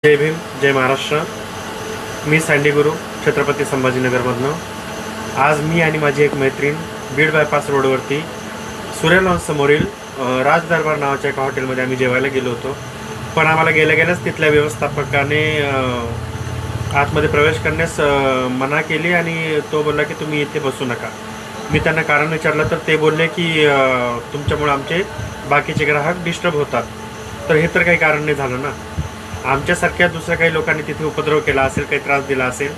जय भीम, जय महाराष्ट्र. मी sandy गुरु, छत्रपती संभाजीनगरमधनं. आज मी आणि माझी एक मैत्रीण बीड बायपास रोडवरती सूर्य लॉन्स समोरील राज दरबार नावाच्या एका हॉटेलमध्ये आम्ही जेवायला गेलो होतो. पण आम्हाला गेल्याच तिथल्या व्यवस्थापकाने आतमध्ये प्रवेश करण्यास मना केली आणि तो बोलला की तुम्ही इथे बसू नका. मी त्यांना कारण विचारलं तर ते बोलले की तुमच्यामुळे आमचे बाकीचे ग्राहक डिस्टर्ब होतात. तर हे तर काही कारण नाही झालं ना. आमच्यासारख्या दुसऱ्या काही लोकांनी तिथे उपद्रव केला असेल, काही त्रास दिला असेल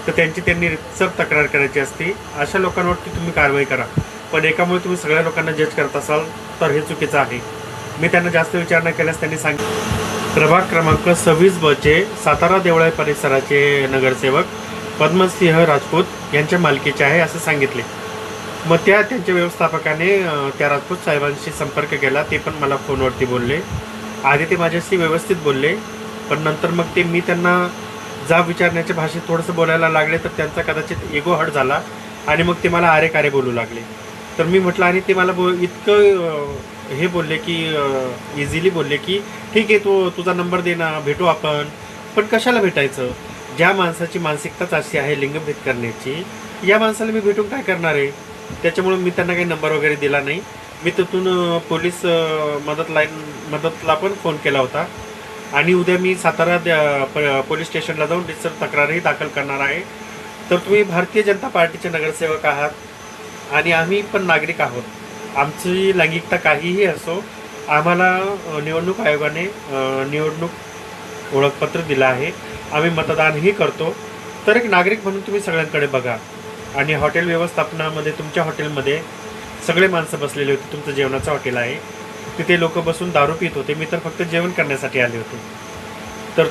तर त्यांनी रितसर तक्रार करायची असती. अशा लोकांवरती तुम्ही कारवाई करा. पण एकामुळे तुम्ही सगळ्या लोकांना जज करत असाल तर हे चुकीचं आहे. मी त्यांना जास्त विचार न केल्यास त्यांनी सांगितलं प्रभाग क्रमांक 26 बचे सातारा देवळाई परिसराचे नगरसेवक पद्मसिंह राजपूत यांच्या मालकीचे आहे असं सांगितले. मग त्यांच्या व्यवस्थापकाने त्या राजपूत साहेबांशी संपर्क केला. ते पण मला फोनवरती बोलले. आधी ते माझ्याशी व्यवस्थित बोलले, पण नंतर मग मी त्यांना जाब विचारण्याच्या भाषेत थोडंसं बोलायला लागले तर त्यांचा कदाचित इगो हर्ट झाला आणि मग ते मला आरे कारे बोलू लागले. तर मी म्हटलं आणि ते मला इतकं हे बोलले की इझिली बोलले की ठीक आहे, तुझा नंबर दे ना, भेटू आपण. पण कशाला भेटायचं? ज्या माणसाची मानसिकताच अशी आहे लिंगभेद करण्याची, या माणसाला मी भेटून काय करणार आहे? त्याच्यामुळे मी त्यांना काही नंबर वगैरे दिला नाही. मी तिथून पोलीस मदतला पण फोन केला होता आणि उद्या मी सातारा पोलीस स्टेशनला जाऊन रितसर तक्रारही दाखल करणार आहे. तर तुम्ही भारतीय जनता पार्टीचे नगरसेवक आहात आणि आम्ही पण नागरिक आहोत. आमची लैंगिकता काहीही असो, आम्हाला निवडणूक आयोगाने निवडणूक ओळखपत्र दिलं आहे. आम्ही मतदानही करतो. तर एक नागरिक म्हणून तुम्ही सगळ्यांकडे बघा. आणि हॉटेल व्यवस्थापनामध्ये, तुमच्या हॉटेलमध्ये सगळे माणसं बसलेले होते. तुमचं जेवणाचं हॉटेल आहे, तिथे लोक बसून दारू पित होते. मी तर फक्त जेवण करण्यासाठी आले होते. तर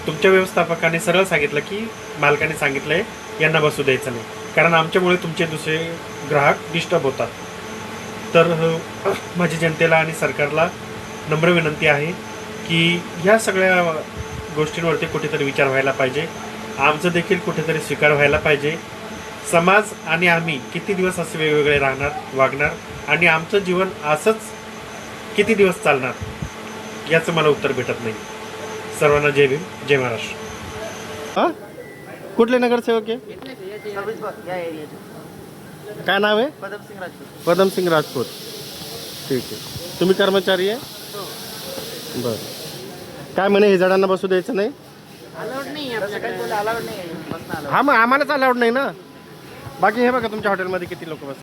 तुमच्या व्यवस्थापकाने सरळ सांगितलं की मालकाने सांगितलं आहे यांना बसू द्यायचं नाही, कारण आमच्यामुळे तुमचे दुसरे ग्राहक डिस्टर्ब होतात. तर माझी जनतेला आणि सरकारला नम्र विनंती आहे की ह्या सगळ्या गोष्टींवरती कुठेतरी विचार व्हायला पाहिजे. आमचं देखील कुठेतरी स्वीकार व्हायला पाहिजे. समाज आणि आम्ही किती दिवस असे वेगवेगळे वागणार आणि आमचं जीवन असंच किती दिवस चालणार, याचं मला उत्तर भेटत नाही. सर्वांना जय भीम, जय महाराष्ट्र. कुठले नगरसेवक आहे? काय नाव आहे? पदमसिंग राजपूत. ठीक आहे. तुम्ही कर्मचारी आहे? बरं. काय म्हणे, हे जणांना बसू द्यायचं नाही? अलाउड नाही आपल्याकडे. अलाउड नाही. हा, मग आम्हालाच अलाउड नाही ना. बाकी हे बघा तुमच्या हॉटेलमध्ये किती लोक बसतात.